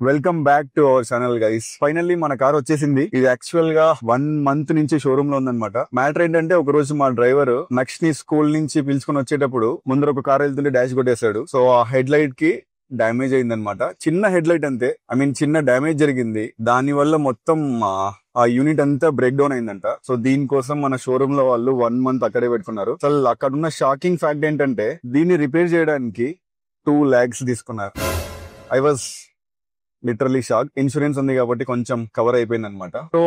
Welcome back to our channel guys. Finally మన car వచ్చేసింది. ఇది యాక్చువల్ గా 1 month నుంచి షోరూమ్ లో ఉందన్నమాట. మ్యాటర్ ఏంటంటే ఒక రోజు మా డ్రైవర్ నక్స్ ని స్కూల్ నుంచి పిలుచుకుని వచ్చేటప్పుడు ముందర ఒక కార్ వెళ్తుంటే డాష్ కొట్టేశాడు. సో ఆ హెడ్ లైట్ కి డ్యామేజ్ అయిందనమాట. చిన్న హెడ్ లైట్ అంతే, చిన్న డ్యామేజ్ జరిగింది. దాని వల్ల మొత్తం ఆ యూనిట్ అంతా బ్రేక్ డౌన్ అయిందంట. సో దీనికోసం మన షోరూమ్ లో వాళ్ళు 1 month అక్కడే పెట్టుకున్నారు. అసలు అక్కడ ఉన్న షాకింగ్ ఫ్యాక్ట్ ఏంటంటే దీన్ని రిపేర్ చేయడానికి 2 lakhs తీసుకున్నారు. I was literally shock. Insurance ఉంది కాబట్టి కొంచెం కవర్ అయిపోయింది అనమాట. సో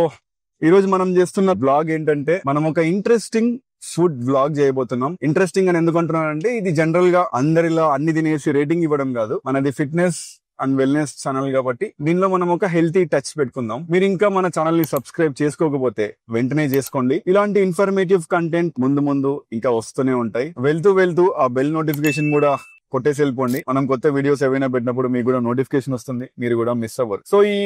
ఈ రోజు మనం చేస్తున్న బ్లాగ్ ఏంటంటే మనం ఒక ఇంట్రెస్టింగ్ ఫుడ్ బ్లాగ్ చేయబోతున్నాం. ఇంట్రెస్టింగ్ అని ఎందుకు అంటున్నానంటే ఇది జనరల్ గా అందరిలా అన్ని తినేసి రేటింగ్ ఇవ్వడం కాదు. మనది ఫిట్నెస్ అండ్ వెల్నెస్ ఛానల్ కాబట్టి దీనిలో మనం ఒక హెల్తీ టచ్ పెట్టుకుందాం. మీరు ఇంకా మన ఛానల్ ని సబ్స్క్రైబ్ చేసుకోకపోతే వెంటనే చేసుకోండి. ఇలాంటి ఇన్ఫర్మేటివ్ కంటెంట్ ముందు ఇంకా వస్తూనే ఉంటాయి. వెళ్తూ ఆ బెల్ నోటిఫికేషన్ కూడా కొట్టేసి వెళ్ళిపోండి. మనం కొత్త వీడియోస్ ఏవైనా పెట్టినప్పుడు మీకు కూడా నోటిఫికేషన్ వస్తుంది, మీరు కూడా మిస్ అవ్వరు. సో ఈ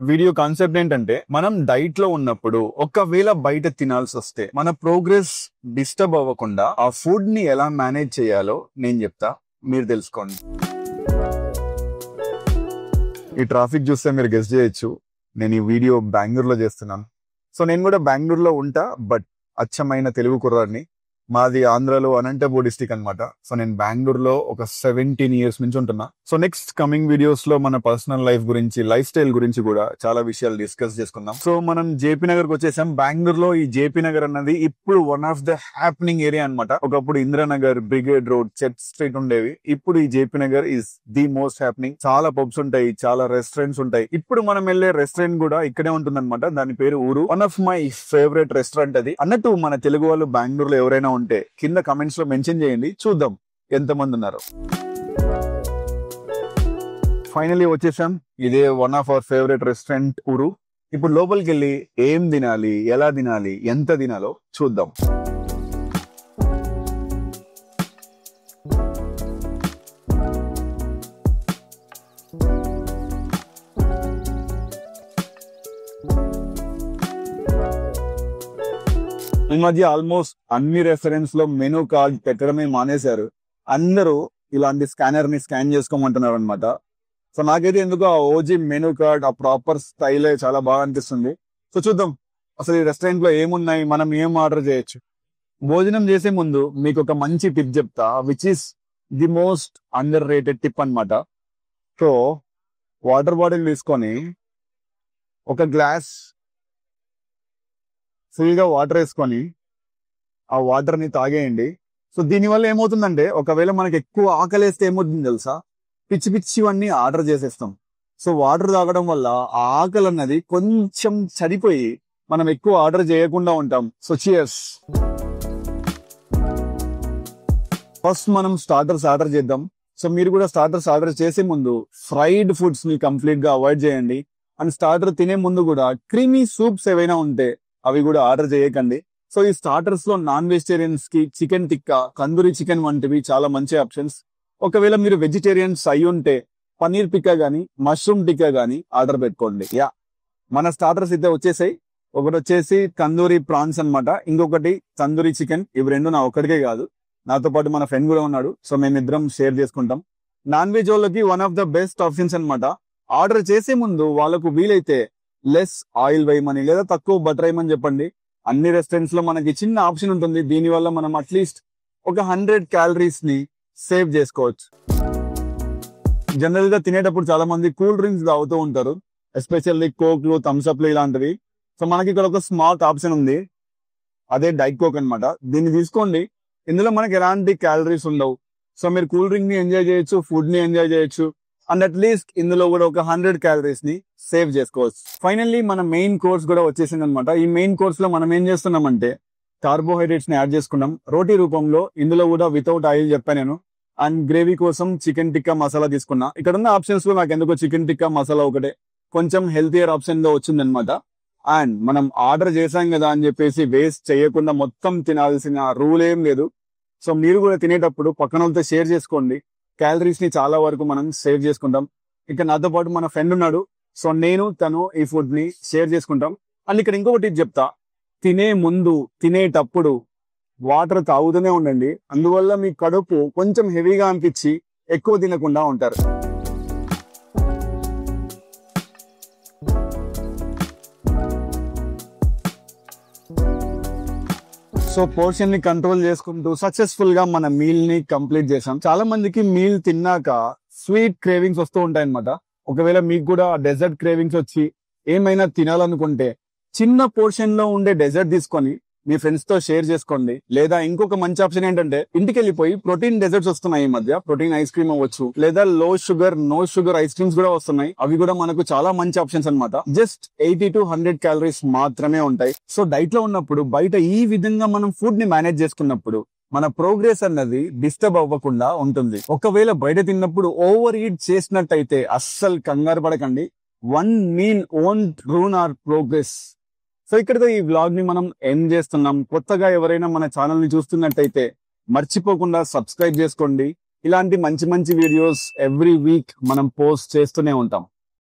వీడియో కాన్సెప్ట్ ఏంటంటే మనం డైట్ లో ఉన్నప్పుడు ఒకవేళ బయట తినాల్సి వస్తే మన ప్రోగ్రెస్ డిస్టర్బ్ అవ్వకుండా ఆ ఫుడ్ ని ఎలా మేనేజ్ చేయాలో నేను చెప్తా, మీరు తెలుసుకోండి. ఈ ట్రాఫిక్ చూస్తే మీరు గెస్ చేయొచ్చు నేను ఈ వీడియో బెంగళూరులో చేస్తున్నాను. సో నేను కూడా బెంగళూరులో ఉంటా, బట్ అచ్చమైన తెలుగు కుర్రాడిని. మాది ఆంధ్రాలో అనంతపూర్ డిస్టిక్ అనమాట. సో నేను బెంగళూరులో ఒక 17 years నుంచి ఉంటున్నా. సో నెక్స్ట్ కమింగ్ వీడియోస్ లో మన పర్సనల్ లైఫ్ గురించి, లైఫ్ స్టైల్ గురించి కూడా చాలా విషయాలు డిస్కస్ చేసుకుందాం. సో మనం జేపీ నగర్ కి వచ్చేసాం. బెంగళూరులో ఈ జేపీ నగర్ అన్నది ఇప్పుడు one of the happening area అనమాట. ఒకప్పుడు Indranagar, brigade road, church street ఉండేవి. ఇప్పుడు ఈ JP Nagar is the most happening. చాలా పబ్స్ ఉంటాయి, చాలా రెస్టారెంట్స్ ఉంటాయి. ఇప్పుడు మనం వెళ్లే రెస్టారెంట్ కూడా ఇక్కడే ఉంటుంది అనమాట. దాని పేరు ఊరు. One of my favourite restaurant అది. అన్నట్టు మన తెలుగు వాళ్ళు బెంగళూరులో ఎవరైనా ఉంటే కింద కమెంట్స్ లో మెన్షన్ చేయండి, చూద్దాం ఎంతమంది ఉన్నారు. ఫైనలీ వచ్చేసాం. ఇదే one of our favourite restaurant ఊరు. ఇప్పుడు లోపలికి వెళ్ళి ఏం తినాలి, ఎలా తినాలి, ఎంత తినాలో చూద్దాం. ఈ మధ్య ఆల్మోస్ట్ అన్ని రెఫరెన్స్ లో మెనూ కార్డ్ పెట్టడమే మానేశారు. అందరూ ఇలాంటి స్కానర్ ని స్కాన్ చేసుకోమంటున్నారు అనమాట. సో నాకైతే ఎందుకు ఆ ఓజీ మెనూ కార్డ్, ఆ ప్రాపర్ స్టైలే చాలా బాగా అనిపిస్తుంది. సో చూద్దాం అసలు ఈ రెస్టారెంట్ లో ఏమున్నాయి, మనం ఏం ఆర్డర్ చేయొచ్చు. భోజనం చేసే ముందు మీకు ఒక మంచి టిప్ చెప్తా, which is the most under rated tip అనమాట. సో వాటర్ బాటిల్ తీసుకొని ఒక గ్లాస్ ఫుల్ గా వాటర్ వేసుకొని ఆ వాటర్ ని తాగేయండి. సో దీనివల్ల ఏమవుతుందంటే ఒకవేళ మనకి ఎక్కువ ఆకలేస్తే ఏమవుతుంది తెలుసా, పిచ్చివన్నీ ఆర్డర్ చేసేస్తాం. సో వాటర్ తాగడం వల్ల ఆ ఆకలి అన్నది కొంచెం సరిపోయి మనం ఎక్కువ ఆర్డర్ చేయకుండా ఉంటాం. So cheers. ఫస్ట్ మనం స్టార్టర్స్ ఆర్డర్ చేద్దాం. సో మీరు కూడా స్టార్టర్స్ ఆర్డర్ చేసే ముందు ఫ్రైడ్ ఫుడ్స్ ని కంప్లీట్ గా అవాయిడ్ చేయండి. అండ్ స్టార్టర్ తినే ముందు కూడా క్రీమీ సూప్స్ ఏవైనా ఉంటే అవి కూడా ఆర్డర్ చేయకండి. సో ఈ స్టార్టర్స్ లో నాన్ వెజిటేరియన్స్ కి చికెన్ టిక్కా, తందూరి చికెన్ వంటివి చాలా మంచి ఆప్షన్స్. ఒకవేళ మీరు వెజిటేరియన్స్ అయి ఉంటే పన్నీర్ టిక్కా గానీ, మష్రూమ్ టిక్కా గానీ ఆర్డర్ పెట్టుకోండి. మన స్టార్టర్స్ అయితే వచ్చేసాయి. ఒకటి వచ్చేసి తందూరి ప్రాన్స్ అన్నమాట, ఇంకొకటి తందూరి చికెన్. ఇవి రెండు నా ఒక్కడికే కాదు, నాతో పాటు మన ఫ్రెండ్ కూడా ఉన్నాడు. సో మేమిద్దరం షేర్ చేసుకుంటాం. నాన్ వెజ్ వాళ్ళకి one of the best options అనమాట. ఆర్డర్ చేసే ముందు వాళ్ళకు వీలైతే లెస్ ఆయిల్ వేయమని లేదా తక్కువ బటర్ వేయమని చెప్పండి. అన్ని రెస్టారెంట్స్ లో మనకి చిన్న ఆప్షన్ ఉంటుంది. దీనివల్ల మనం అట్లీస్ట్ ఒక 100 calories ని సేవ్ చేసుకోవచ్చు. జనరల్ గా తినేటప్పుడు చాలా మంది కూల్ డ్రింక్స్ తాగుతూ ఉంటారు, ఎస్పెషల్లీ కోక్లు, థమ్స్అప్లు ఇలాంటివి. సో మనకి ఇక్కడ ఒక స్మార్ట్ ఆప్షన్ ఉంది, అదే డైట్ కోక్ అనమాట. దీన్ని తీసుకోండి. ఇందులో మనకి ఎలాంటి క్యాలరీస్ ఉండవు. సో మీరు కూల్ డ్రింక్ ని ఎంజాయ్ చేయొచ్చు, ఫుడ్ ని ఎంజాయ్ చేయొచ్చు, అండ్ అట్లీస్ట్ ఇందులో కూడా ఒక 100 calories ని సేవ్ చేసుకోవచ్చు. ఫైనల్లీ మన మెయిన్ కోర్స్ కూడా వచ్చేసింది అనమాట. ఈ మెయిన్ కోర్స్ లో మనం ఏం చేస్తున్నామంటే కార్బోహైడ్రేట్స్ ని యాడ్ చేసుకున్నాం రోటీ రూపంలో. ఇందులో కూడా వితౌట్ ఆయిల్ చెప్పాను నేను. అండ్ గ్రేవీ కోసం చికెన్ టిక్కా మసాలా తీసుకున్నా. ఇక్కడ ఉన్న ఆప్షన్స్ లో నాకు ఎందుకో చికెన్ టిక్కా మసాలా ఒకటే కొంచెం హెల్తియర్ ఆప్షన్ గా వచ్చింది అనమాట. అండ్ మనం ఆర్డర్ చేసాం కదా అని చెప్పేసి వేస్ట్ చేయకుండా మొత్తం తినాల్సిన రూల్ ఏం లేదు. సో మీరు కూడా తినేటప్పుడు పక్కన వాళ్ళతో షేర్ చేసుకోండి. క్యాలరీస్ ని చాలా వరకు మనం సేవ్ చేసుకుంటాం. ఇంకా నాతో పాటు మన ఫ్రెండ్ ఉన్నాడు. సో నేను తను ఈ ఫుడ్ ని షేర్ చేసుకుంటాం. అండ్ ఇక్కడ ఇంకొకటి చెప్తా, తినే ముందు తినేటప్పుడు వాటర్ తాగుతూనే ఉండండి. అందువల్ల మీ కడుపు కొంచెం హెవీగా అనిపించి ఎక్కువ తినకుండా ఉంటారు. సో పోర్షన్ ని కంట్రోల్ చేసుకుంటూ సక్సెస్ఫుల్ గా మన మీల్ ని కంప్లీట్ చేసాం. చాలా మందికి మీల్ తిన్నాక స్వీట్ క్రేవింగ్స్ వస్తూ ఉంటాయి అనమాట. ఒకవేళ మీకు కూడా డెజర్ట్ క్రేవింగ్స్ వచ్చి ఏమైనా తినాలనుకుంటే చిన్న పోర్షన్ లో ఉండే డెజర్ట్ తీసుకొని మీ ఫ్రెండ్స్ తో షేర్ చేసుకోండి. లేదా ఇంకొక మంచి ఆప్షన్ ఏంటంటే ఇంటికి వెళ్ళిపోయి ప్రోటీన్ డెజర్ట్స్ వస్తున్నాయి ఈ మధ్య. ప్రోటీన్ ఐస్ క్రీమ్ అవ్వచ్చు, లేదా low sugar no sugar ice creams కూడా వస్తున్నాయి. అవి కూడా మనకు చాలా మంచి ఆప్షన్స్ అన్నమాట. జస్ట్ 80 to 100 క్యాలరీస్ మాత్రమే ఉంటాయి. సో డైట్ లో ఉన్నప్పుడు బయట ఈ విధంగా మనం ఫుడ్ ని మేనేజ్ చేసుకున్నప్పుడు మన ప్రోగ్రెస్ అన్నది డిస్టర్బ్ అవ్వకుండా ఉంటుంది. ఒకవేళ బయట తిన్నప్పుడు ఓవర్ ఈట్ చేసినట్టయితే అస్సలు కంగారు పడకండి. One meal won't ruin hour progress. So ఇక్కడితో ఈ వ్లాగ్ ని మనం ఎండ్ చేస్తున్నాం. కొత్తగా ఎవరైనా మన ఛానల్ ని చూస్తున్నట్టయితే మర్చిపోకుండా సబ్స్క్రైబ్ చేసుకోండి. ఇలాంటి మంచి మంచి వీడియోస్ ఎవ్రీ వీక్ మనం పోస్ట్ చేస్తూనే ఉంటాం.